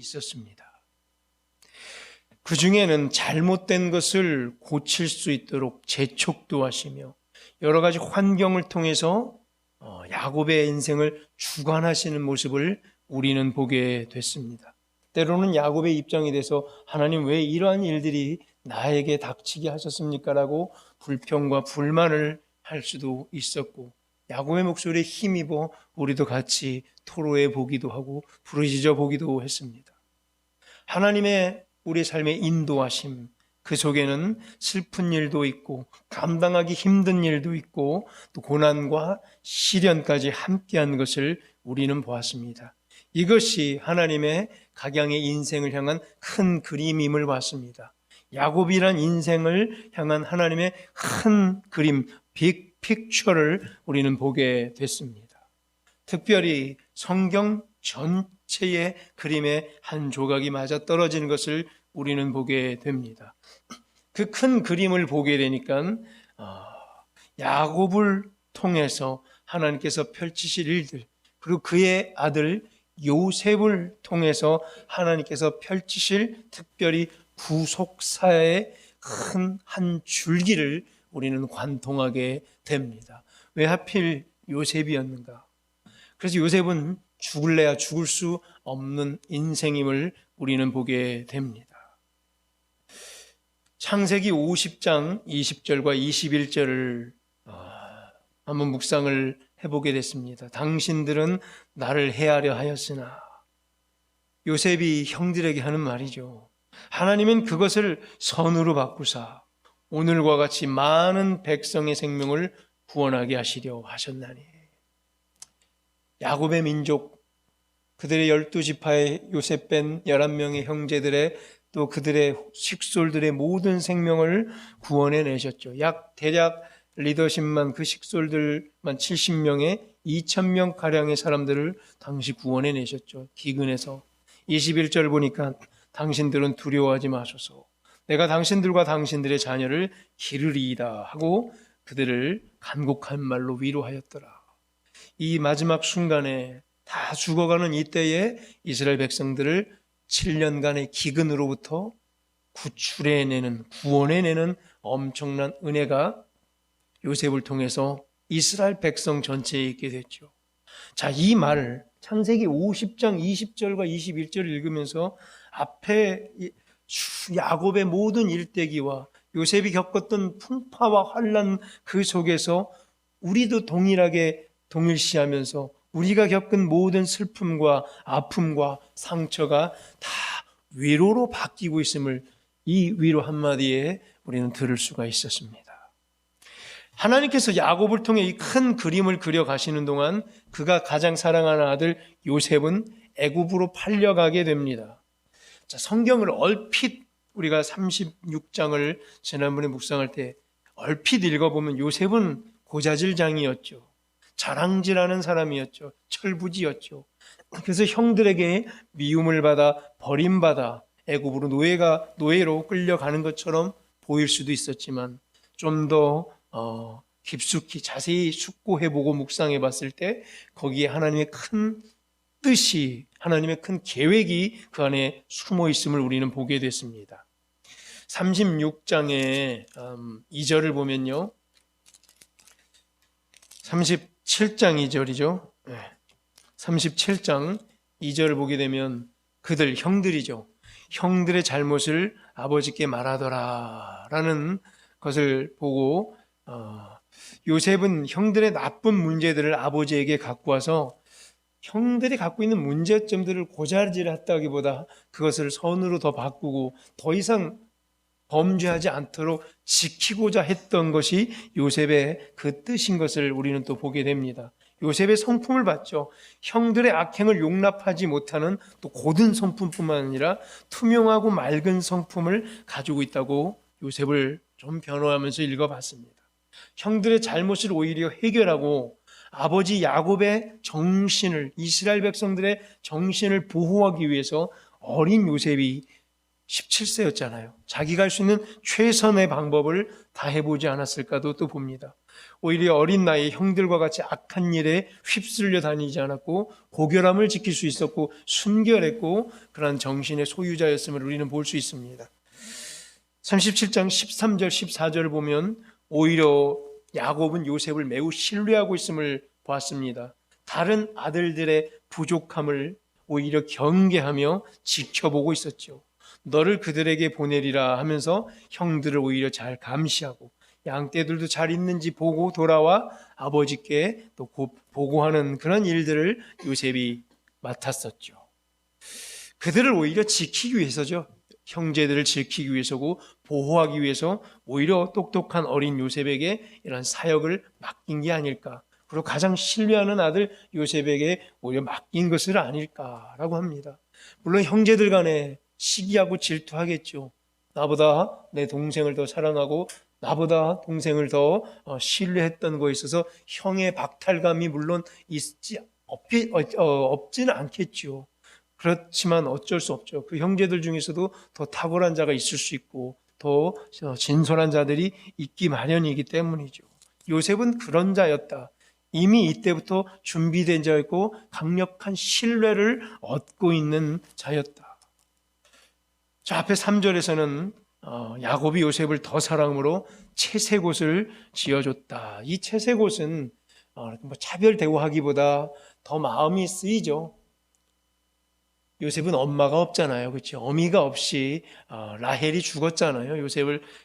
있었습니다. 그 중에는 잘못된 것을 고칠 수 있도록 재촉도 하시며 여러 가지 환경을 통해서 야곱의 인생을 주관하시는 모습을 우리는 보게 됐습니다. 때로는 야곱의 입장이 돼서 하나님 왜 이러한 일들이 나에게 닥치게 하셨습니까? 라고 불평과 불만을 할 수도 있었고, 야곱의 목소리에 힘입어 우리도 같이 토로해 보기도 하고 부르짖어 보기도 했습니다. 하나님의 우리 삶의 인도하심, 그 속에는 슬픈 일도 있고 감당하기 힘든 일도 있고 또 고난과 시련까지 함께한 것을 우리는 보았습니다. 이것이 하나님의 각양의 인생을 향한 큰 그림임을 봤습니다. 야곱이란 인생을 향한 하나님의 큰 그림, 빅 픽처를 우리는 보게 됐습니다. 특별히 성경 전체의 그림의 한 조각이 맞아떨어지는 것을 우리는 보게 됩니다. 그 큰 그림을 보게 되니까 야곱을 통해서 하나님께서 펼치실 일들, 그리고 그의 아들 요셉을 통해서 하나님께서 펼치실 특별히 구속사의 큰 한 줄기를 우리는 관통하게 됩니다. 왜 하필 요셉이었는가? 그래서 요셉은 죽을래야 죽을 수 없는 인생임을 우리는 보게 됩니다. 창세기 50장 20절과 21절을 한번 묵상을 해보게 됐습니다. 당신들은 나를 해하려 하였으나, 요셉이 형들에게 하는 말이죠. 하나님은 그것을 선으로 바꾸사 오늘과 같이 많은 백성의 생명을 구원하게 하시려 하셨나니. 야곱의 민족, 그들의 12지파의 요셉 뺀 11명의 형제들의 또 그들의 식솔들의 모든 생명을 구원해내셨죠. 대략 리더십만 그 식솔들만 70명의 2,000명가량의 사람들을 당시 구원해내셨죠. 기근에서. 21절 보니까 당신들은 두려워하지 마소서, 내가 당신들과 당신들의 자녀를 기르리이다 하고 그들을 간곡한 말로 위로하였더라. 이 마지막 순간에 다 죽어가는 이때에 이스라엘 백성들을 7년간의 기근으로부터 구출해내는, 구원해내는 엄청난 은혜가 요셉을 통해서 이스라엘 백성 전체에 있게 됐죠. 자, 이 말을 창세기 50장 20절과 21절을 읽으면서 앞에 야곱의 모든 일대기와 요셉이 겪었던 풍파와 환난 그 속에서 우리도 동일하게 동일시하면서 우리가 겪은 모든 슬픔과 아픔과 상처가 다 위로로 바뀌고 있음을 이 위로 한마디에 우리는 들을 수가 있었습니다. 하나님께서 야곱을 통해 이 큰 그림을 그려 가시는 동안 그가 가장 사랑하는 아들 요셉은 애굽으로 팔려가게 됩니다. 자, 성경을 얼핏 우리가 36장을 지난번에 묵상할 때 얼핏 읽어보면 요셉은 고자질장이었죠. 자랑질하는 사람이었죠. 철부지였죠. 그래서 형들에게 미움을 받아 버림받아 애굽으로 노예로 끌려가는 것처럼 보일 수도 있었지만 좀 더 깊숙이 자세히 숙고해보고 묵상해봤을 때 거기에 하나님의 큰 뜻이, 하나님의 큰 계획이 그 안에 숨어 있음을 우리는 보게 됐습니다. 36장의 2절을 보면요, 37장 2절이죠. 37장 2절을 보게 되면 그들, 형들이죠. 형들의 잘못을 아버지께 말하더라 라는 것을 보고 요셉은 형들의 나쁜 문제들을 아버지에게 갖고 와서 형들이 갖고 있는 문제점들을 고자질했다기보다 그것을 선으로 더 바꾸고 더 이상 범죄하지 않도록 지키고자 했던 것이 요셉의 그 뜻인 것을 우리는 또 보게 됩니다. 요셉의 성품을 봤죠. 형들의 악행을 용납하지 못하는 또 고든 성품뿐만 아니라 투명하고 맑은 성품을 가지고 있다고 요셉을 좀 변호하면서 읽어봤습니다. 형들의 잘못을 오히려 해결하고 아버지 야곱의 정신을, 이스라엘 백성들의 정신을 보호하기 위해서 어린 요셉이 17세였잖아요. 자기가 할 수 있는 최선의 방법을 다 해보지 않았을까도 또 봅니다. 오히려 어린 나이에 형들과 같이 악한 일에 휩쓸려 다니지 않았고 고결함을 지킬 수 있었고 순결했고 그러한 정신의 소유자였음을 우리는 볼 수 있습니다. 37장 13절 14절을 보면 오히려 야곱은 요셉을 매우 신뢰하고 있음을 보았습니다. 다른 아들들의 부족함을 오히려 경계하며 지켜보고 있었죠. 너를 그들에게 보내리라 하면서 형들을 오히려 잘 감시하고 양떼들도 잘 있는지 보고 돌아와 아버지께 또 보고하는 그런 일들을 요셉이 맡았었죠. 그들을 오히려 지키기 위해서죠. 형제들을 지키기 위해서고 보호하기 위해서 오히려 똑똑한 어린 요셉에게 이런 사역을 맡긴 게 아닐까. 그리고 가장 신뢰하는 아들 요셉에게 오히려 맡긴 것을 아닐까라고 합니다. 물론 형제들 간에 시기하고 질투하겠죠. 나보다 내 동생을 더 사랑하고 나보다 동생을 더 신뢰했던 거에 있어서 형의 박탈감이 물론 없지는 않겠죠. 그렇지만 어쩔 수 없죠. 그 형제들 중에서도 더 탁월한 자가 있을 수 있고 더 진솔한 자들이 있기 마련이기 때문이죠. 요셉은 그런 자였다. 이미 이때부터 준비된 자였고 강력한 신뢰를 얻고 있는 자였다. 저 앞에 3절에서는 야곱이 요셉을 더 사랑으로 채색옷을 지어줬다. 이 채색옷은 차별 대우하기보다 더 마음이 쓰이죠. 요셉은 엄마가 없잖아요. 그렇죠? 어미가 없이 라헬이 죽었잖아요.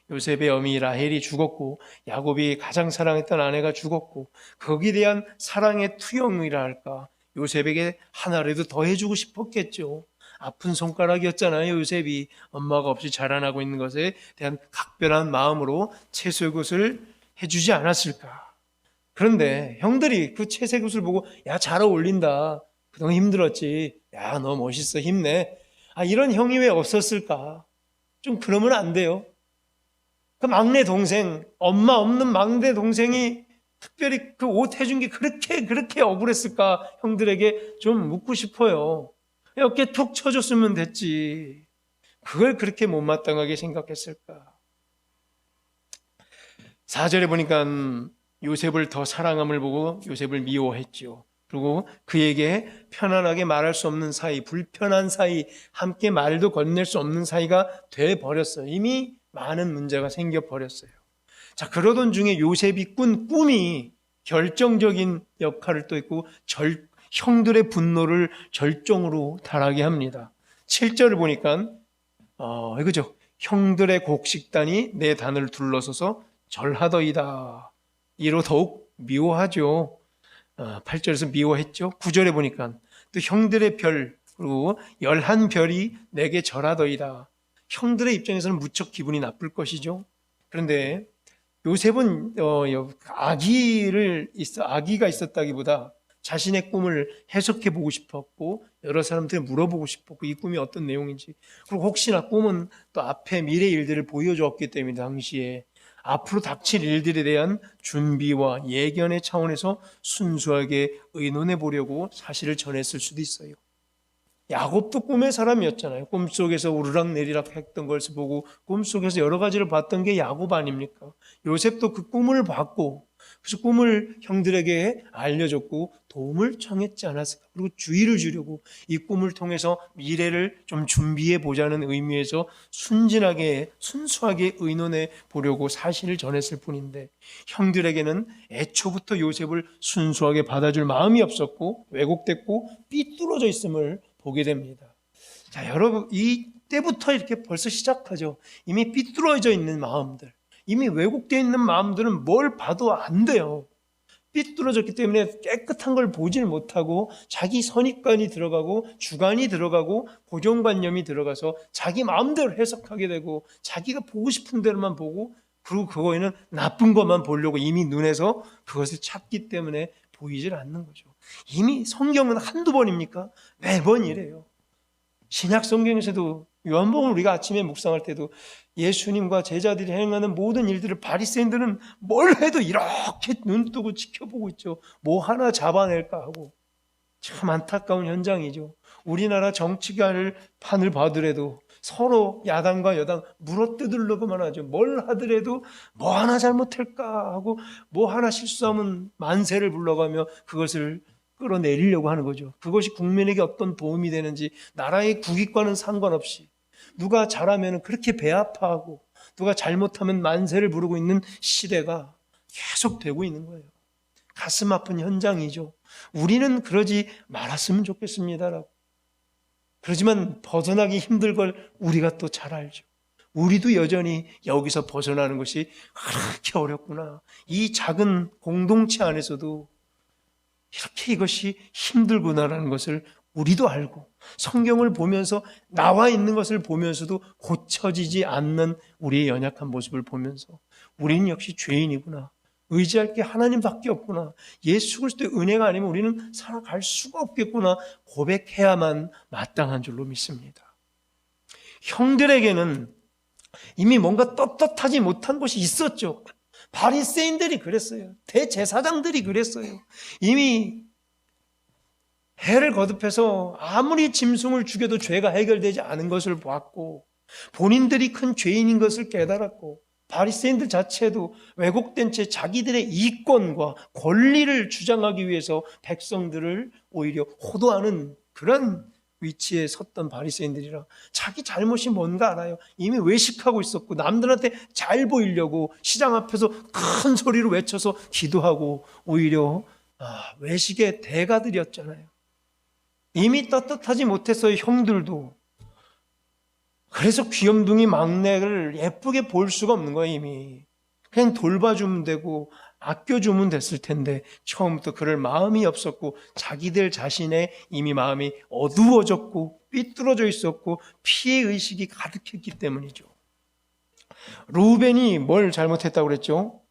요셉의 어미 라헬이 죽었고 야곱이 가장 사랑했던 아내가 죽었고 거기에 대한 사랑의 투영이라 할까. 요셉에게 하나라도 더 해주고 싶었겠죠. 아픈 손가락이었잖아요. 요셉이 엄마가 없이 자라나고 있는 것에 대한 각별한 마음으로 채색옷을 해주지 않았을까. 그런데 형들이 그 채색옷을 보고 야, 잘 어울린다. 그동안 힘들었지. 야, 너 멋있어. 힘내. 이런 형이 왜 없었을까? 좀 그러면 안 돼요. 그 막내 동생, 엄마 없는 막내 동생이 특별히 그 옷 해준 게 그렇게 억울했을까? 형들에게 좀 묻고 싶어요. 어깨 툭 쳐줬으면 됐지. 그걸 그렇게 못마땅하게 생각했을까? 4절에 보니까 요셉을 더 사랑함을 보고 요셉을 미워했죠. 그리고 그에게 편안하게 말할 수 없는 사이, 불편한 사이, 함께 말도 건넬 수 없는 사이가 돼버렸어요. 이미 많은 문제가 생겨버렸어요. 자, 그러던 중에 요셉이 꾼 꿈이 결정적인 역할을 또 했고 형들의 분노를 절정으로 달하게 합니다. 7절을 보니까 그죠? 형들의 곡식단이 내 단을 둘러서서 절하더이다. 이로 더욱 미워하죠. 8절에서 미워했죠. 9절에 보니까 또 형들의 별 그리고 11별이 내게 절하더이다. 형들의 입장에서는 무척 기분이 나쁠 것이죠. 그런데 요셉은 아기가 있었다기보다 자신의 꿈을 해석해 보고 싶었고 여러 사람들이 물어보고 싶었고 이 꿈이 어떤 내용인지 그리고 혹시나 꿈은 또 앞에 미래 일들을 보여주었기 때문에 당시에 앞으로 닥칠 일들에 대한 준비와 예견의 차원에서 순수하게 의논해 보려고 사실을 전했을 수도 있어요. 야곱도 꿈의 사람이었잖아요. 꿈속에서 오르락내리락 했던 걸 보고 꿈속에서 여러 가지를 봤던 게 야곱 아닙니까? 요셉도 그 꿈을 봤고 그래서 꿈을 형들에게 알려줬고 도움을 청했지 않았을까. 그리고 주의를 주려고 이 꿈을 통해서 미래를 좀 준비해 보자는 의미에서 순진하게 순수하게 의논해 보려고 사실을 전했을 뿐인데 형들에게는 애초부터 요셉을 순수하게 받아줄 마음이 없었고 왜곡됐고 삐뚤어져 있음을 보게 됩니다. 자, 여러분 이때부터 이렇게 벌써 시작하죠. 이미 삐뚤어져 있는 마음들, 이미 왜곡되어 있는 마음들은 뭘 봐도 안 돼요. 삐뚤어졌기 때문에 깨끗한 걸 보질 못하고 자기 선입관이 들어가고 주관이 들어가고 고정관념이 들어가서 자기 마음대로 해석하게 되고 자기가 보고 싶은 대로만 보고 그리고 그거에는 나쁜 것만 보려고 이미 눈에서 그것을 찾기 때문에 보이질 않는 거죠. 이미 성경은 한두 번입니까? 매번 이래요. 신약 성경에서도 요한복음 우리가 아침에 묵상할 때도 예수님과 제자들이 행하는 모든 일들을 바리새인들은 뭘 해도 이렇게 눈 뜨고 지켜보고 있죠. 뭐 하나 잡아낼까 하고. 참 안타까운 현장이죠. 우리나라 정치가를 판을 봐더라도 서로 야당과 여당 물어뜯으려고만 하죠. 뭘 하더라도 뭐 하나 잘못할까 하고 뭐 하나 실수하면 만세를 불러가며 그것을 끌어내리려고 하는 거죠. 그것이 국민에게 어떤 도움이 되는지 나라의 국익과는 상관없이 누가 잘하면 그렇게 배 아파하고 누가 잘못하면 만세를 부르고 있는 시대가 계속되고 있는 거예요. 가슴 아픈 현장이죠. 우리는 그러지 말았으면 좋겠습니다라고. 그렇지만 벗어나기 힘들 걸 우리가 또 잘 알죠. 우리도 여전히 여기서 벗어나는 것이 그렇게 어렵구나. 이 작은 공동체 안에서도 이렇게 이것이 힘들구나라는 것을 우리도 알고 성경을 보면서 나와 있는 것을 보면서도 고쳐지지 않는 우리의 연약한 모습을 보면서 우리는 역시 죄인이구나. 의지할 게 하나님밖에 없구나. 예수 그리스도의 은혜가 아니면 우리는 살아갈 수가 없겠구나. 고백해야만 마땅한 줄로 믿습니다. 형들에게는 이미 뭔가 떳떳하지 못한 것이 있었죠. 바리새인들이 그랬어요. 대제사장들이 그랬어요. 이미 해를 거듭해서 아무리 짐승을 죽여도 죄가 해결되지 않은 것을 보았고 본인들이 큰 죄인인 것을 깨달았고 바리새인들 자체도 왜곡된 채 자기들의 이권과 권리를 주장하기 위해서 백성들을 오히려 호도하는 그런 위치에 섰던 바리새인들이라 자기 잘못이 뭔가 알아요. 이미 외식하고 있었고 남들한테 잘 보이려고 시장 앞에서 큰 소리로 외쳐서 기도하고 오히려 외식의 대가들이었잖아요. 이미 떳떳하지 못해서 형들도 그래서 귀염둥이 막내를 예쁘게 볼 수가 없는 거예요. 이미 그냥 돌봐주면 되고 아껴주면 됐을 텐데 처음부터 그럴 마음이 없었고 자기들 자신의 이미 마음이 어두워졌고 삐뚤어져 있었고 피해의식이 가득했기 때문이죠. 루벤이 뭘 잘못했다고 그랬죠?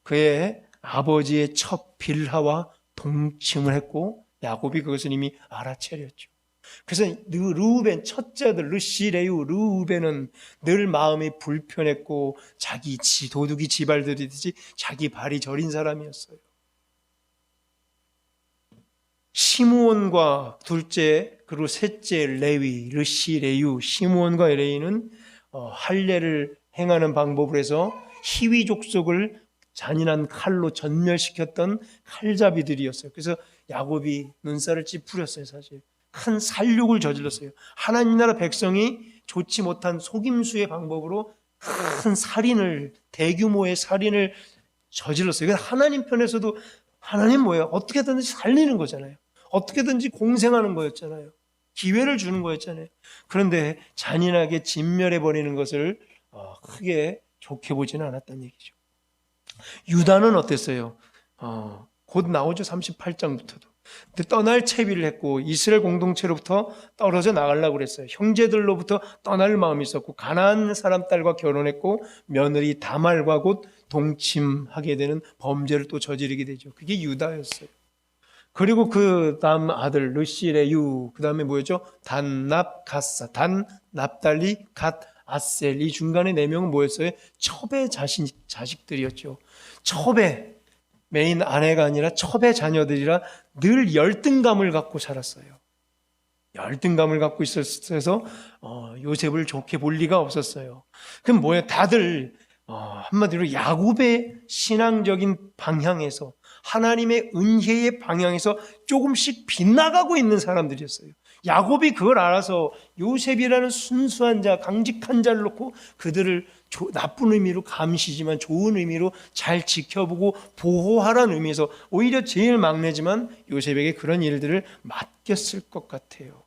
그의 아버지의 첫 빌하와 동침을 했고 야곱이 그것을 이미 알아채렸죠. 그래서 르우벤 첫째 아들 르시레유 르우벤은 늘 마음이 불편했고 자기 도둑이 지발들이듯이 자기 발이 저린 사람이었어요. 시므온과 둘째 그리고 셋째 레위 르시레유 시므온과 레위는 할례를 행하는 방법을 해서 히위 족속을 잔인한 칼로 전멸시켰던 칼잡이들이었어요. 그래서 야곱이 눈살을 찌푸렸어요. 사실 큰 살육을 저질렀어요. 하나님 나라 백성이 좋지 못한 속임수의 방법으로 큰 살인을 대규모의 살인을 저질렀어요. 그래서 하나님 편에서도 하나님 뭐예요? 어떻게든지 살리는 거잖아요. 어떻게든지 공생하는 거였잖아요. 기회를 주는 거였잖아요. 그런데 잔인하게 진멸해버리는 것을 크게 좋게 보지는 않았다는 얘기죠. 유다는 어땠어요? 곧 나오죠. 38장부터도. 근데 떠날 채비를 했고 이스라엘 공동체로부터 떨어져 나가려고 그랬어요. 형제들로부터 떠날 마음이 있었고 가나안 사람 딸과 결혼했고 며느리 다말과 곧 동침하게 되는 범죄를 또 저지르게 되죠. 그게 유다였어요. 그리고 그 다음 아들 르시레유, 그 다음에 뭐였죠? 단납 갓사, 단 납달리 갓 아셀. 이 중간에 네 명은 뭐였어요? 첩의 자식들이었죠. 첩의 메인 아내가 아니라 첩의 자녀들이라 늘 열등감을 갖고 살았어요. 열등감을 갖고 있어서 요셉을 좋게 볼 리가 없었어요. 그럼 뭐예요? 다들 한마디로 야곱의 신앙적인 방향에서 하나님의 은혜의 방향에서 조금씩 빗나가고 있는 사람들이었어요. 야곱이 그걸 알아서 요셉이라는 순수한 자, 강직한 자를 놓고 그들을 나쁜 의미로 감시지만 좋은 의미로 잘 지켜보고 보호하라는 의미에서 오히려 제일 막내지만 요셉에게 그런 일들을 맡겼을 것 같아요.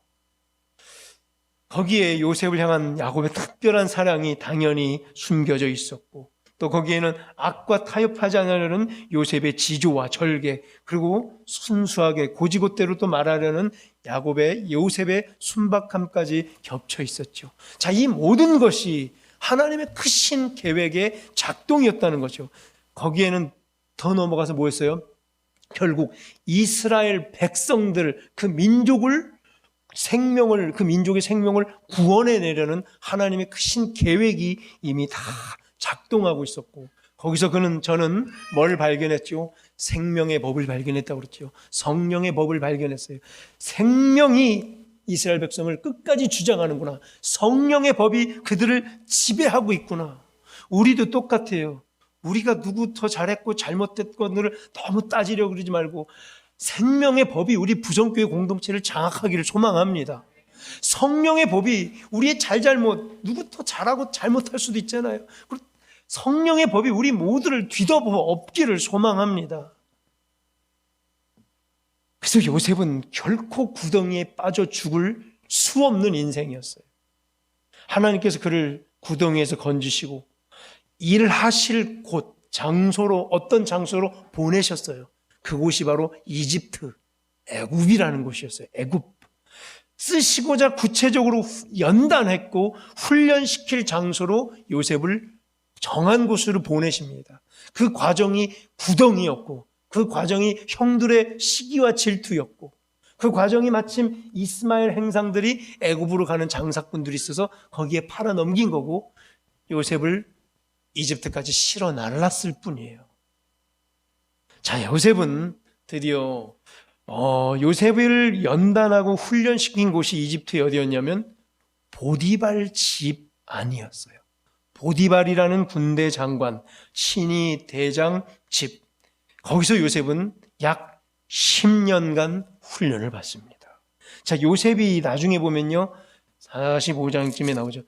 거기에 요셉을 향한 야곱의 특별한 사랑이 당연히 숨겨져 있었고 또 거기에는 악과 타협하지 않으려는 요셉의 지조와 절개 그리고 순수하게 고지고대로 또 말하려는 요셉의 순박함까지 겹쳐 있었죠. 자, 이 모든 것이 하나님의 크신 계획의 작동이었다는 거죠. 거기에는 더 넘어가서 뭐였어요? 결국 이스라엘 백성들 그 민족의 생명을 구원해내려는 하나님의 크신 계획이 이미 다 작동하고 있었고 거기서 저는 뭘 발견했죠? 생명의 법을 발견했다고 그랬죠. 성령의 법을 발견했어요. 생명이 이스라엘 백성을 끝까지 주장하는구나. 성령의 법이 그들을 지배하고 있구나. 우리도 똑같아요. 우리가 누구 더 잘했고 잘못됐거를 너무 따지려고 그러지 말고 생명의 법이 우리 부정교회 공동체를 장악하기를 소망합니다. 성령의 법이 우리의 잘잘못, 누구 더 잘하고 잘못할 수도 있잖아요. 성령의 법이 우리 모두를 뒤덮어 엎기를 소망합니다. 그래서 요셉은 결코 구덩이에 빠져 죽을 수 없는 인생이었어요. 하나님께서 그를 구덩이에서 건지시고 일하실 곳, 장소로, 어떤 장소로 보내셨어요. 그곳이 바로 이집트, 애굽이라는 곳이었어요. 애굽. 쓰시고자 구체적으로 연단했고 훈련시킬 장소로 요셉을 정한 곳으로 보내십니다. 그 과정이 구덩이였고 그 과정이 형들의 시기와 질투였고 그 과정이 마침 이스마엘 행상들이 애굽으로 가는 장사꾼들이 있어서 거기에 팔아 넘긴 거고 요셉을 이집트까지 실어 날랐을 뿐이에요. 자, 요셉은 드디어 요셉을 연단하고 훈련시킨 곳이 이집트의 어디였냐면 보디발 집 안이었어요. 보디발이라는 군대 장관, 신이 대장 집. 거기서 요셉은 약 10년간 훈련을 받습니다. 자, 요셉이 나중에 보면요. 45장쯤에 나오죠.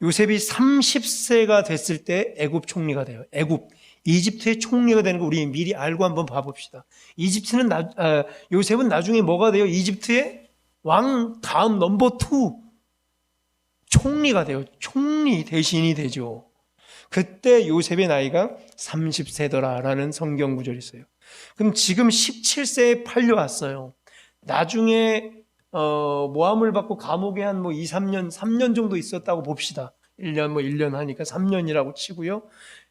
요셉이 30세가 됐을 때 애굽 총리가 돼요. 애굽. 이집트의 총리가 되는 거 우리 미리 알고 한번 봐봅시다. 요셉은 나중에 뭐가 돼요? 이집트의 왕 다음 넘버 2 총리가 돼요. 총리 대신이 되죠. 그때 요셉의 나이가 30세더라라는 성경 구절이 있어요. 그럼 지금 17세에 팔려왔어요. 나중에 모함을 받고 감옥에 한 2, 3년 정도 있었다고 봅시다. 1년 하니까 3년이라고 치고요.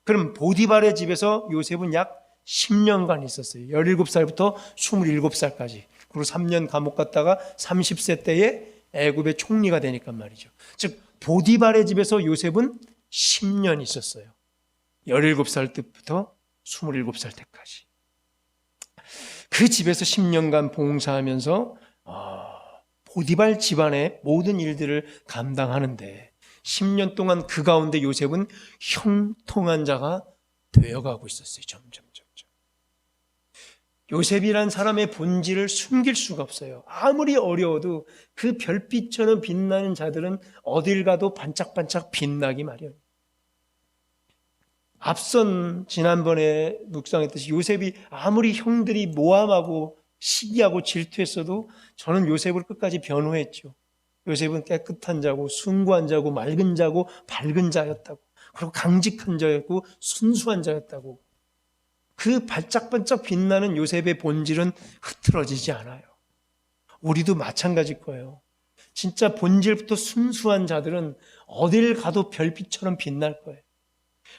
그럼 보디발의 집에서 요셉은 약 10년간 있었어요. 17살부터 27살까지. 그리고 3년 감옥 갔다가 30세 때에 애굽의 총리가 되니까 말이죠. 즉 보디발의 집에서 요셉은 10년 있었어요. 17살 때부터 27살 때까지. 그 집에서 10년간 봉사하면서 보디발 집안의 모든 일들을 감당하는데 10년 동안 그 가운데 요셉은 형통한 자가 되어가고 있었어요. 점점. 요셉이란 사람의 본질을 숨길 수가 없어요. 아무리 어려워도 그 별빛처럼 빛나는 자들은 어딜 가도 반짝반짝 빛나기 마련. 앞선 지난번에 묵상했듯이 요셉이 아무리 형들이 모함하고 시기하고 질투했어도 저는 요셉을 끝까지 변호했죠. 요셉은 깨끗한 자고 숭고한 자고 맑은 자고 밝은 자였다고. 그리고 강직한 자였고 순수한 자였다고. 그 반짝반짝 빛나는 요셉의 본질은 흐트러지지 않아요. 우리도 마찬가지일 거예요. 진짜 본질부터 순수한 자들은 어딜 가도 별빛처럼 빛날 거예요.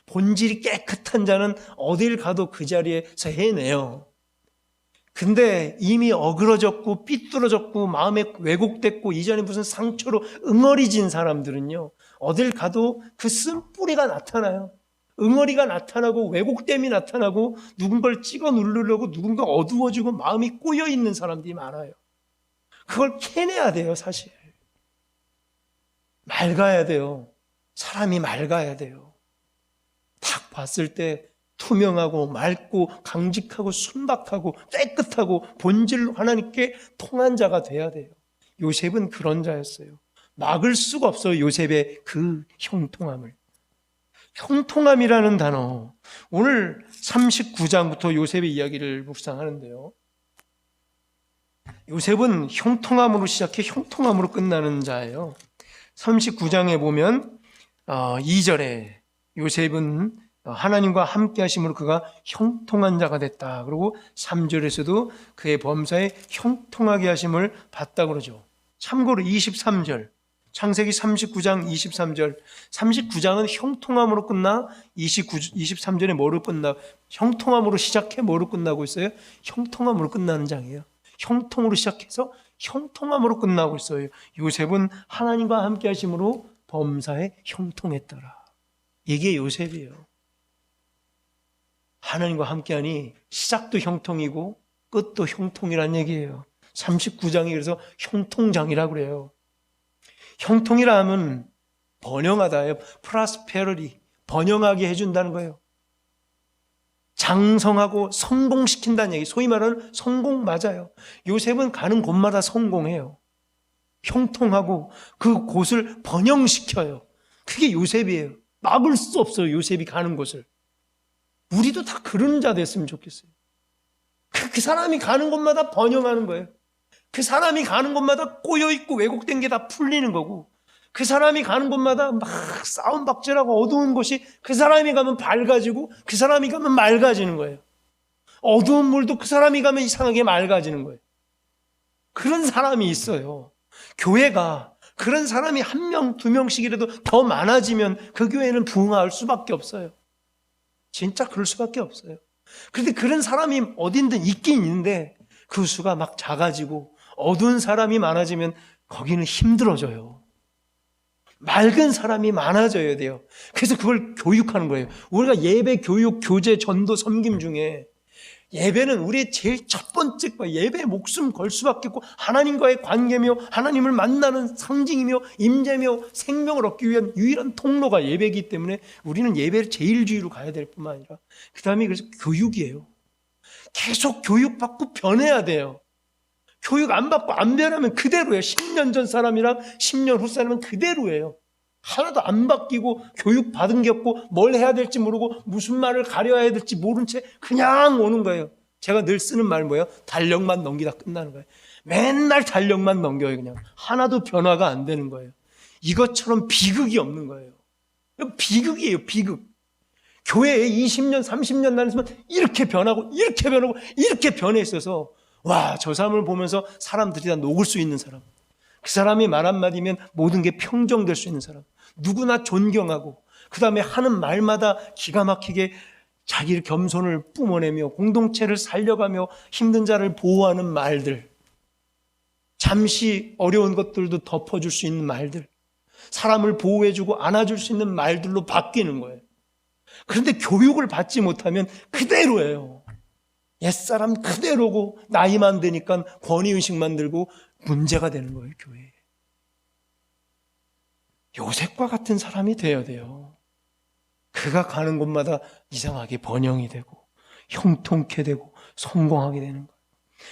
본질이 깨끗한 자는 어딜 가도 그 자리에서 해내요. 근데 이미 어그러졌고 삐뚤어졌고 마음에 왜곡됐고 이전에 무슨 상처로 응어리진 사람들은요. 어딜 가도 그 쓴뿌리가 나타나요. 응어리가 나타나고 왜곡됨이 나타나고 누군가를 찍어 누르려고 누군가 어두워지고 마음이 꼬여있는 사람들이 많아요. 그걸 캐내야 돼요. 사실 맑아야 돼요. 사람이 맑아야 돼요. 딱 봤을 때 투명하고 맑고 강직하고 순박하고 깨끗하고 본질로 하나님께 통한 자가 돼야 돼요. 요셉은 그런 자였어요. 막을 수가 없어요. 요셉의 그 형통함을. 형통함이라는 단어, 오늘 39장부터 요셉의 이야기를 묵상하는데요. 요셉은 형통함으로 시작해 형통함으로 끝나는 자예요. 39장에 보면 2절에 요셉은 하나님과 함께 하심으로 그가 형통한 자가 됐다. 그리고 3절에서도 그의 범사에 형통하게 하심을 받다 그러죠. 참고로 23절 창세기 39장 23절 39장은 형통함으로 끝나 23절에 뭐로 끝나? 형통함으로 시작해 뭐로 끝나고 있어요? 형통함으로 끝나는 장이에요. 형통으로 시작해서 형통함으로 끝나고 있어요. 요셉은 하나님과 함께 하심으로 범사에 형통했더라. 이게 요셉이에요. 하나님과 함께하니 시작도 형통이고 끝도 형통이란 얘기예요. 39장이 그래서 형통장이라고 그래요. 형통이라 하면 번영하다예요. 프라스페러리, 번영하게 해준다는 거예요. 장성하고 성공시킨다는 얘기. 소위 말하는 성공 맞아요. 요셉은 가는 곳마다 성공해요. 형통하고 그 곳을 번영시켜요. 그게 요셉이에요. 막을 수 없어요. 요셉이 가는 곳을. 우리도 다 그런 자 됐으면 좋겠어요. 그 사람이 가는 곳마다 번영하는 거예요. 그 사람이 가는 곳마다 꼬여있고 왜곡된 게 다 풀리는 거고, 그 사람이 가는 곳마다 막 싸움박질하고 어두운 곳이 그 사람이 가면 밝아지고 그 사람이 가면 맑아지는 거예요. 어두운 물도 그 사람이 가면 이상하게 맑아지는 거예요. 그런 사람이 있어요. 교회가 그런 사람이 1명, 2명씩이라도 더 많아지면 그 교회는 부흥할 수밖에 없어요. 진짜 그럴 수밖에 없어요. 그런데 그런 사람이 어딘든 있긴 있는데 그 수가 막 작아지고 어두운 사람이 많아지면 거기는 힘들어져요. 맑은 사람이 많아져야 돼요. 그래서 그걸 교육하는 거예요. 우리가 예배, 교육, 교제, 전도, 섬김 중에 예배는 우리의 제일 첫 번째 거예요. 예배에 목숨 걸 수밖에 없고 하나님과의 관계며 하나님을 만나는 상징이며 임재며 생명을 얻기 위한 유일한 통로가 예배이기 때문에 우리는 예배를 제일주의로 가야 될 뿐만 아니라 그 다음에 그래서 교육이에요. 계속 교육받고 변해야 돼요. 교육 안 받고 안 변하면 그대로예요. 10년 전 사람이랑 10년 후 사람은 그대로예요. 하나도 안 바뀌고 교육 받은 게 없고 뭘 해야 될지 모르고 무슨 말을 가려야 될지 모른 채 그냥 오는 거예요. 제가 늘 쓰는 말 뭐예요? 달력만 넘기다 끝나는 거예요. 맨날 달력만 넘겨요. 그냥 하나도 변화가 안 되는 거예요. 이것처럼 비극이 없는 거예요. 비극이에요. 비극. 교회에 20년 30년 다녔으면 이렇게 변하고 이렇게 변하고 이렇게 변해 있어서 와, 저 사람을 보면서 사람들이 다 녹을 수 있는 사람, 그 사람이 말 한마디면 모든 게 평정될 수 있는 사람, 누구나 존경하고 그 다음에 하는 말마다 기가 막히게 자기 겸손을 뿜어내며 공동체를 살려가며 힘든 자를 보호하는 말들, 잠시 어려운 것들도 덮어줄 수 있는 말들, 사람을 보호해주고 안아줄 수 있는 말들로 바뀌는 거예요. 그런데 교육을 받지 못하면 그대로예요. 옛사람 그대로고 나이만 드니까 권위의식만 들고 문제가 되는 거예요. 교회에. 요셉과 같은 사람이 되어야 돼요. 그가 가는 곳마다 이상하게 번영이 되고 형통케 되고 성공하게 되는 거예요.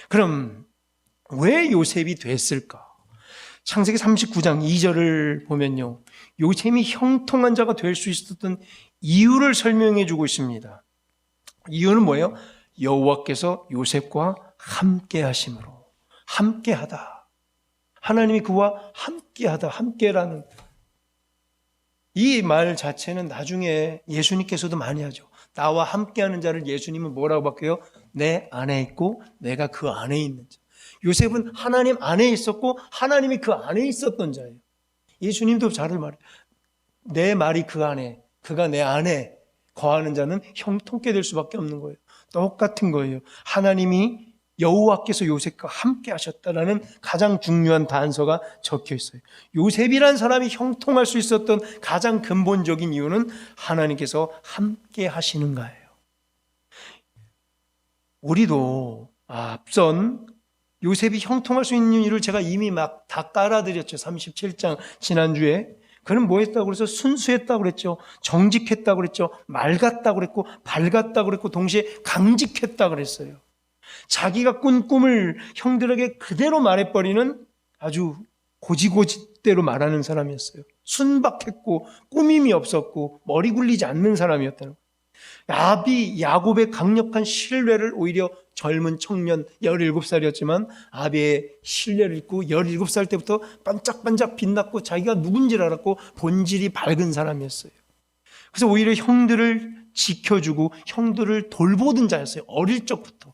그럼 왜 요셉이 됐을까? 창세기 39장 2절을 보면요, 요셉이 형통한 자가 될 수 있었던 이유를 설명해 주고 있습니다. 이유는 뭐예요? 여호와께서 요셉과 함께 하심으로. 함께하다. 하나님이 그와 함께하다. 함께라는 이 말 자체는 나중에 예수님께서도 많이 하죠. 나와 함께하는 자를 예수님은 뭐라고 바뀌어요? 내 안에 있고 내가 그 안에 있는 자. 요셉은 하나님 안에 있었고 하나님이 그 안에 있었던 자예요. 예수님도 잘 말해요. 내 말이 그 안에, 그가 내 안에 거하는 자는 형통케 될 수밖에 없는 거예요. 똑같은 거예요. 하나님이 여호와께서 요셉과 함께 하셨다라는 가장 중요한 단서가 적혀 있어요. 요셉이란 사람이 형통할 수 있었던 가장 근본적인 이유는 하나님께서 함께 하시는 거예요. 우리도 앞선 요셉이 형통할 수 있는 이유를 제가 이미 막 다 깔아드렸죠. 37장 지난주에. 그는 뭐 했다고 그래서 순수했다고 그랬죠. 정직했다고 그랬죠. 맑았다고 그랬고 밝았다고 그랬고 동시에 강직했다고 그랬어요. 자기가 꾼 꿈을 형들에게 그대로 말해버리는 아주 고지고지대로 말하는 사람이었어요. 순박했고 꾸밈이 없었고 머리 굴리지 않는 사람이었다는 거예요. 야곱의 강력한 신뢰를 오히려 젊은 청년 17살이었지만 아비의 신뢰를 잊고 17살 때부터 반짝반짝 빛났고 자기가 누군지를 알았고 본질이 밝은 사람이었어요. 그래서 오히려 형들을 지켜주고 형들을 돌보던 자였어요. 어릴 적부터.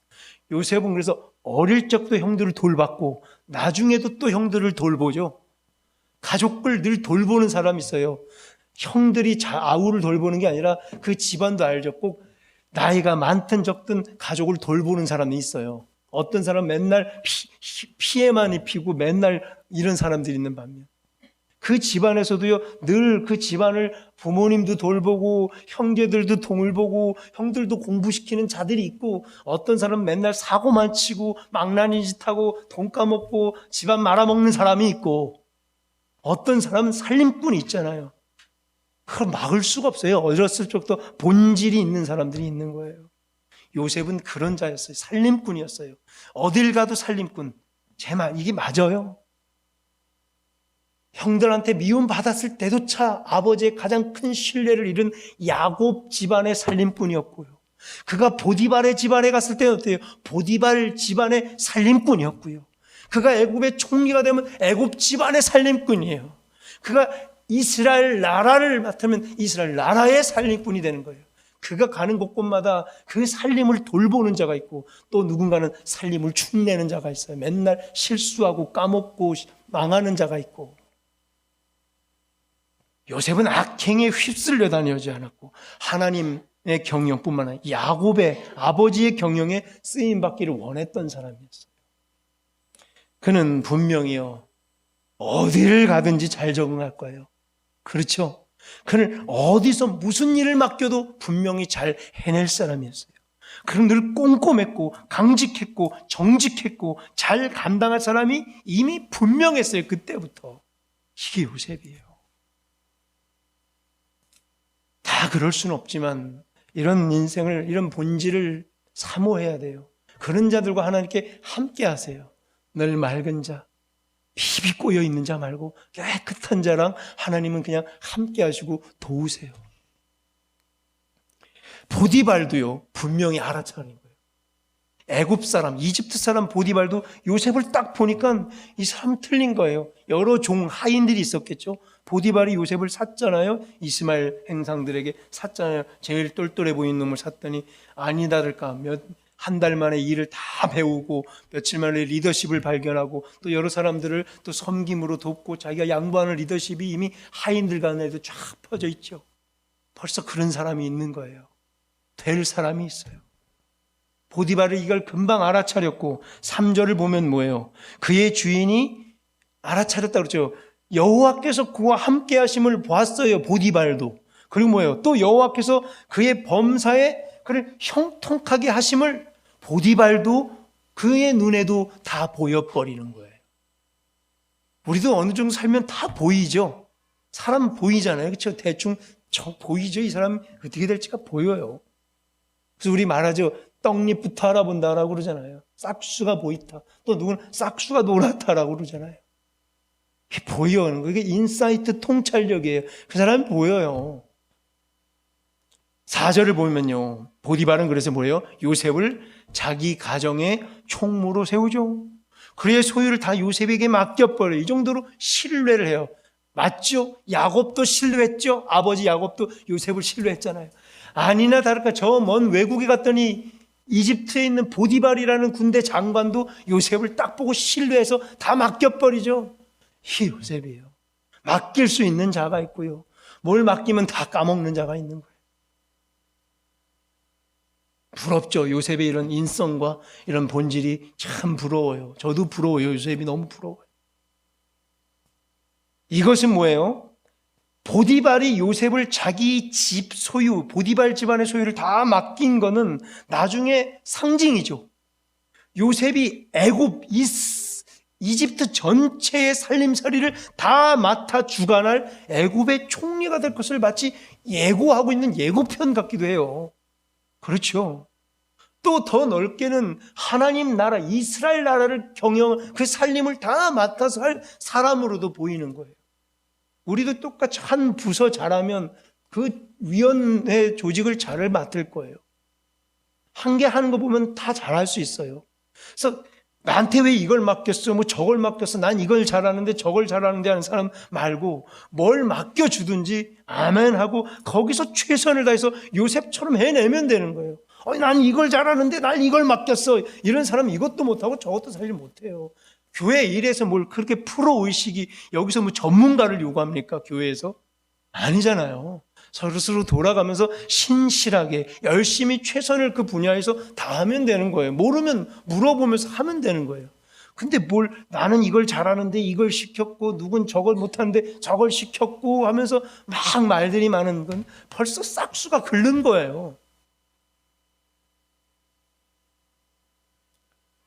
요셉은 그래서 어릴 적부터 형들을 돌봤고 나중에도 또 형들을 돌보죠. 가족을 늘 돌보는 사람이 있어요. 형들이 아우를 돌보는 게 아니라 그 집안도 알죠. 꼭 나이가 많든 적든 가족을 돌보는 사람이 있어요. 어떤 사람은 맨날 피해만 입히고 맨날 이런 사람들이 있는 반면 그 집안에서도요, 늘 그 집안을 부모님도 돌보고 형제들도 동을보고 형들도 공부시키는 자들이 있고, 어떤 사람은 맨날 사고만 치고 망나니 짓하고 돈 까먹고 집안 말아먹는 사람이 있고, 어떤 사람은 살림꾼이 있잖아요. 그걸 막을 수가 없어요. 어렸을 적부터 본질이 있는 사람들이 있는 거예요. 요셉은 그런 자였어요. 살림꾼이었어요. 어딜 가도 살림꾼. 제 말 이게 맞아요. 형들한테 미움받았을 때조차 아버지의 가장 큰 신뢰를 잃은 야곱 집안의 살림꾼이었고요. 그가 보디발의 집안에 갔을 때는 어때요? 보디발 집안의 살림꾼이었고요. 그가 애굽의 총리가 되면 애굽 집안의 살림꾼이에요. 그가 이스라엘 나라를 맡으면 이스라엘 나라의 살림꾼이 되는 거예요. 그가 가는 곳곳마다 그 살림을 돌보는 자가 있고, 또 누군가는 살림을 축내는 자가 있어요. 맨날 실수하고 까먹고 망하는 자가 있고. 요셉은 악행에 휩쓸려 다니지 않았고, 하나님의 경영뿐만 아니라 야곱의 아버지의 경영에 쓰임받기를 원했던 사람이었어요. 그는 분명히요, 어디를 가든지 잘 적응할 거예요. 그렇죠? 그는 어디서 무슨 일을 맡겨도 분명히 잘 해낼 사람이었어요. 그는 늘 꼼꼼했고 강직했고 정직했고 잘 감당할 사람이 이미 분명했어요. 그때부터. 이게 요셉이에요. 다 그럴 수는 없지만 이런 인생을, 이런 본질을 사모해야 돼요. 그런 자들과 하나님께 함께 하세요. 늘 맑은 자, 피비 꼬여 있는 자 말고 깨끗한 자랑 하나님은 그냥 함께 하시고 도우세요. 보디발도요, 분명히 알아차린 거예요. 애굽 사람, 이집트 사람 보디발도 요셉을 딱 보니까 이 사람 틀린 거예요. 여러 종 하인들이 있었겠죠. 보디발이 요셉을 샀잖아요. 이스마엘 행상들에게 샀잖아요. 제일 똘똘해 보이는 놈을 샀더니 아니다 다를까 한 달 만에 일을 다 배우고 며칠 만에 리더십을 발견하고 또 여러 사람들을 또 섬김으로 돕고 자기가 양보하는 리더십이 이미 하인들 간에도 쫙 퍼져 있죠. 벌써 그런 사람이 있는 거예요. 될 사람이 있어요. 보디발이 이걸 금방 알아차렸고 3절을 보면 뭐예요? 그의 주인이 알아차렸다 그러죠. 여호와께서 그와 함께 하심을 보았어요. 보디발도. 그리고 뭐예요? 또 여호와께서 그의 범사에 그를 형통하게 하심을 보디발도 그의 눈에도 다 보여버리는 거예요. 우리도 어느 정도 살면 다 보이죠. 사람 보이잖아요. 그렇죠? 대충 보이죠. 이 사람 어떻게 될지가 보여요. 그래서 우리 말하죠. 떡잎부터 알아본다라고 그러잖아요. 싹수가 보이다. 또 누구는 싹수가 노랗다라고 그러잖아요. 이게 보여요. 그게 인사이트 통찰력이에요. 그 사람이 보여요. 4절을 보면요. 보디발은 그래서 뭐예요? 요셉을 자기 가정의 총무로 세우죠. 그의 소유를 다 요셉에게 맡겨버려요. 이 정도로 신뢰를 해요. 맞죠? 야곱도 신뢰했죠? 아버지 야곱도 요셉을 신뢰했잖아요. 아니나 다를까 저 먼 외국에 갔더니 이집트에 있는 보디발이라는 군대 장관도 요셉을 딱 보고 신뢰해서 다 맡겨버리죠. 이 요셉이에요. 맡길 수 있는 자가 있고요. 뭘 맡기면 다 까먹는 자가 있는 거예요. 부럽죠. 요셉의 이런 인성과 이런 본질이 참 부러워요. 저도 부러워요. 요셉이 너무 부러워요. 이것은 뭐예요? 보디발이 요셉을 자기 집 소유, 보디발 집안의 소유를 다 맡긴 거는 나중에 상징이죠. 요셉이 애굽, 이집트 전체의 살림살이를 다 맡아 주관할 애굽의 총리가 될 것을 마치 예고하고 있는 예고편 같기도 해요. 그렇죠. 또 더 넓게는 하나님 나라, 이스라엘 나라를 경영, 그 살림을 다 맡아서 할 사람으로도 보이는 거예요. 우리도 똑같이 한 부서 잘하면 그 위원회 조직을 잘 맡을 거예요. 한 개 하는 거 보면 다 잘할 수 있어요. 그래서 나한테 왜 이걸 맡겼어? 뭐 저걸 맡겼어? 난 이걸 잘하는데 저걸 잘하는데 하는 사람 말고 뭘 맡겨주든지 아멘 하고 거기서 최선을 다해서 요셉처럼 해내면 되는 거예요. 난 이걸 잘하는데 난 이걸 맡겼어. 이런 사람은 이것도 못하고 저것도 사실 못해요. 교회 일에서 뭘 그렇게 프로의식이 여기서 뭐 전문가를 요구합니까? 교회에서? 아니잖아요. 서로 돌아가면서 신실하게 열심히 최선을 그 분야에서 다하면 되는 거예요. 모르면 물어보면서 하면 되는 거예요. 근데 나는 이걸 잘하는데 이걸 시켰고, 누군 저걸 못하는데 저걸 시켰고 하면서 막 말들이 많은 건 벌써 싹수가 긁는 거예요.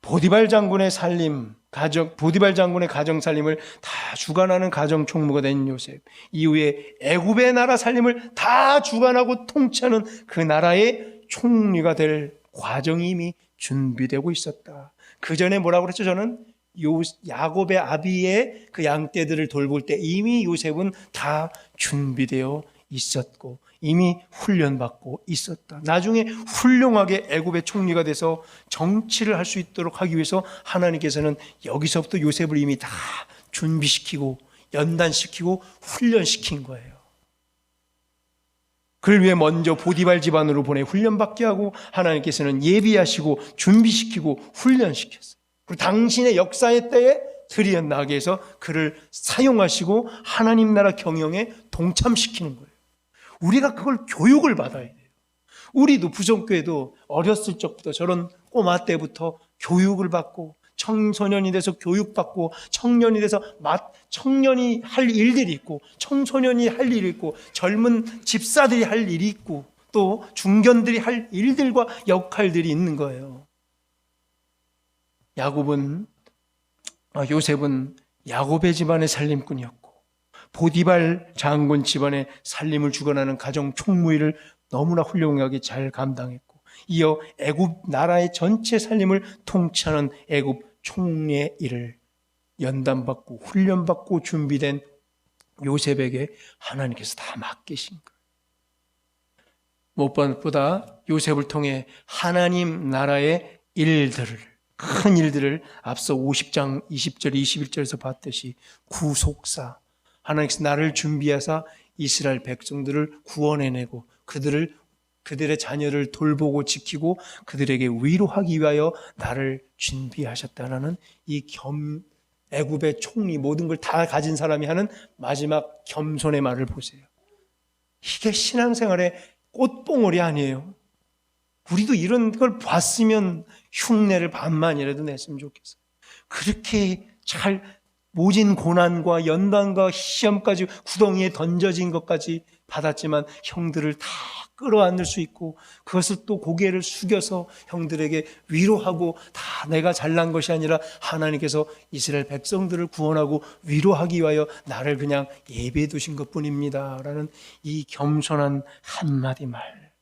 보디발 장군의 가정 살림을 다 주관하는 가정 총무가 된 요셉. 이후에 애굽의 나라 살림을 다 주관하고 통치하는 그 나라의 총리가 될 과정이 이미 준비되고 있었다. 그 전에 뭐라고 그랬죠? 저는 야곱의 아비의 그 양떼들을 돌볼 때 이미 요셉은 다 준비되어 있었고 이미 훈련받고 있었다. 나중에 훌륭하게 애굽의 총리가 돼서 정치를 할 수 있도록 하기 위해서 하나님께서는 여기서부터 요셉을 이미 다 준비시키고 연단시키고 훈련시킨 거예요. 그를 위해 먼저 보디발 집안으로 보내 훈련받게 하고 하나님께서는 예비하시고 준비시키고 훈련시켰어요. 그리고 당신의 역사의 때에 들이어나게 해서 그를 사용하시고 하나님 나라 경영에 동참시키는 거예요. 우리가 그걸 교육을 받아야 돼요. 우리도 부정교회도 어렸을 적부터 저런 꼬마 때부터 교육을 받고 청소년이 돼서 교육받고 청년이 돼서 청년이 할 일들이 있고 청소년이 할 일이 있고 젊은 집사들이 할 일이 있고 또 중견들이 할 일들과 역할들이 있는 거예요. 요셉은 야곱의 집안의 살림꾼이었고 보디발 장군 집안의 살림을 주관하는 가정 총무일을 너무나 훌륭하게 잘 감당했고 이어 애굽 나라의 전체 살림을 통치하는 애굽 총리의 일을 연단받고 훈련받고 준비된 요셉에게 하나님께서 다 맡기신 거예요. 무엇보다 요셉을 통해 하나님 나라의 큰 일들을 앞서 50장 20절 21절에서 봤듯이 구속사, 하나님께서 나를 준비하사 이스라엘 백성들을 구원해내고 그들의 자녀를 돌보고 지키고 그들에게 위로하기 위하여 나를 준비하셨다라는 이 애굽의 총리 모든 걸 다 가진 사람이 하는 마지막 겸손의 말을 보세요. 이게 신앙생활의 꽃봉오리 아니에요. 우리도 이런 걸 봤으면 흉내를 반만이라도 냈으면 좋겠어요. 그렇게 잘 모진 고난과 연단과 시험까지 구덩이에 던져진 것까지 받았지만 형들을 다 끌어안을 수 있고 그것을 또 고개를 숙여서 형들에게 위로하고 다 내가 잘난 것이 아니라 하나님께서 이스라엘 백성들을 구원하고 위로하기 위하여 나를 그냥 예비해 두신 것뿐입니다 라는 이 겸손한 한마디 말.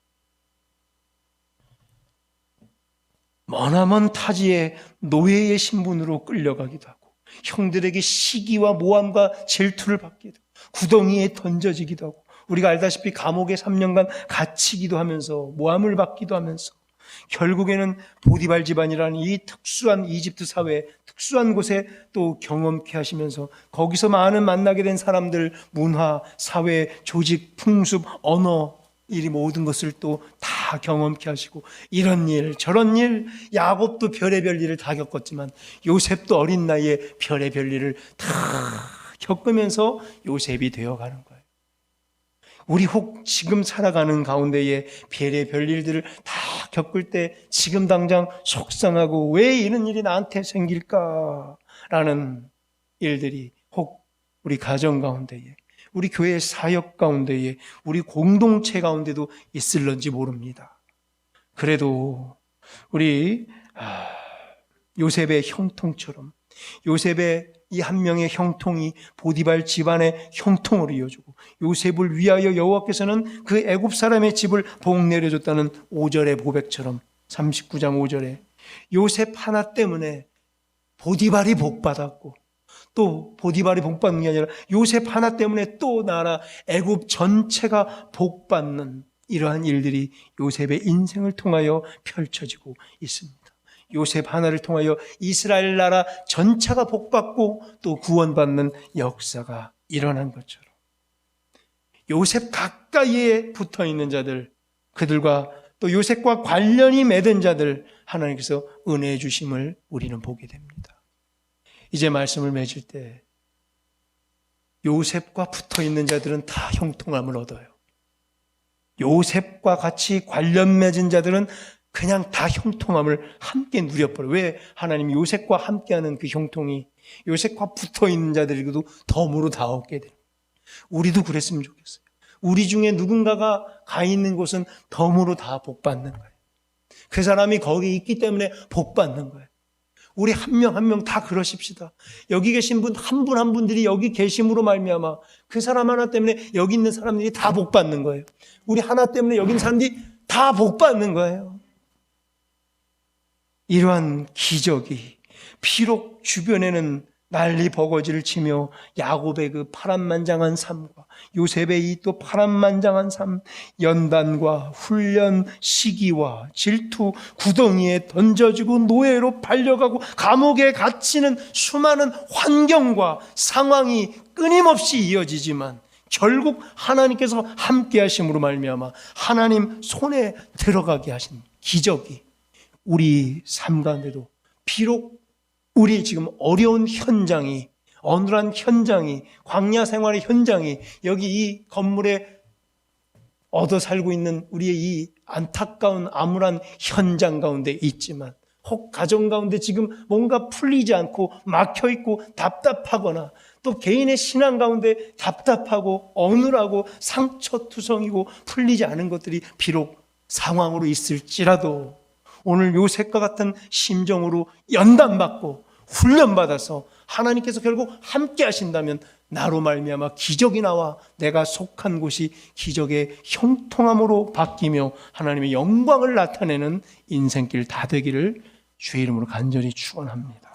머나먼 타지에 노예의 신분으로 끌려가기도 하고 형들에게 시기와 모함과 질투를 받기도 하고 구덩이에 던져지기도 하고 우리가 알다시피 감옥에 3년간 갇히기도 하면서 모함을 받기도 하면서 결국에는 보디발 집안이라는 이 특수한 이집트 사회 특수한 곳에 또 경험케 하시면서 거기서 많은 만나게 된 사람들 문화, 사회, 조직, 풍습, 언어 이 모든 것을 또 다 경험케 하시고 이런 일 저런 일 야곱도 별의별 일을 다 겪었지만 요셉도 어린 나이에 별의별 일을 다 겪으면서 요셉이 되어가는 거예요. 우리 혹 지금 살아가는 가운데에 별의별 일들을 다 겪을 때 지금 당장 속상하고 왜 이런 일이 나한테 생길까라는 일들이 혹 우리 가정 가운데에 우리 교회 사역 가운데에 우리 공동체 가운데도 있을런지 모릅니다. 그래도 우리 요셉의 형통처럼 요셉의 이 한 명의 형통이 보디발 집안의 형통으로 이어지고 요셉을 위하여 여호와께서는 그 애굽 사람의 집을 복 내려줬다는 5절의 고백처럼 39장 5절에 요셉 하나 때문에 보디발이 복받았고 또 보디발이 복받는 게 아니라 요셉 하나 때문에 또 나라 애굽 전체가 복받는 이러한 일들이 요셉의 인생을 통하여 펼쳐지고 있습니다. 요셉 하나를 통하여 이스라엘 나라 전체가 복받고 또 구원받는 역사가 일어난 것처럼 요셉 가까이에 붙어있는 자들 그들과 또 요셉과 관련이 맺은 자들 하나님께서 은혜해 주심을 우리는 보게 됩니다. 이제 말씀을 맺을 때 요셉과 붙어있는 자들은 다 형통함을 얻어요. 요셉과 같이 관련 맺은 자들은 그냥 다 형통함을 함께 누려버려. 왜? 하나님이 요셉과 함께하는 그 형통이 요셉과 붙어있는 자들에게도 덤으로 다 얻게 돼요. 우리도 그랬으면 좋겠어요. 우리 중에 누군가가 가 있는 곳은 덤으로 다 복받는 거예요. 그 사람이 거기 있기 때문에 복받는 거예요. 우리 한 명 한 명 다 그러십시다. 여기 계신 분 한 분 한 분들이 여기 계심으로 말미암아 그 사람 하나 때문에 여기 있는 사람들이 다 복받는 거예요. 우리 하나 때문에 여기 있는 사람들이 다 복받는 거예요. 이러한 기적이 비록 주변에는 난리 버거지를 치며 야곱의 그 파란만장한 삶과 요셉의 이 또 파란만장한 삶, 연단과 훈련, 시기와 질투, 구덩이에 던져지고 노예로 팔려가고 감옥에 갇히는 수많은 환경과 상황이 끊임없이 이어지지만 결국 하나님께서 함께 하심으로 말미암아 하나님 손에 들어가게 하신 기적이 우리 삶 가운데도 비록 우리 지금 어려운 현장이, 어눌한 현장이, 광야 생활의 현장이 여기 이 건물에 얻어 살고 있는 우리의 이 안타까운 암울한 현장 가운데 있지만 혹 가정 가운데 지금 뭔가 풀리지 않고 막혀있고 답답하거나 또 개인의 신앙 가운데 답답하고 어눌하고 상처투성이고 풀리지 않은 것들이 비록 상황으로 있을지라도 오늘 요셉과 같은 심정으로 연단받고 훈련받아서 하나님께서 결국 함께 하신다면 나로 말미암아 기적이 나와 내가 속한 곳이 기적의 형통함으로 바뀌며 하나님의 영광을 나타내는 인생길 다 되기를 주의 이름으로 간절히 축원합니다.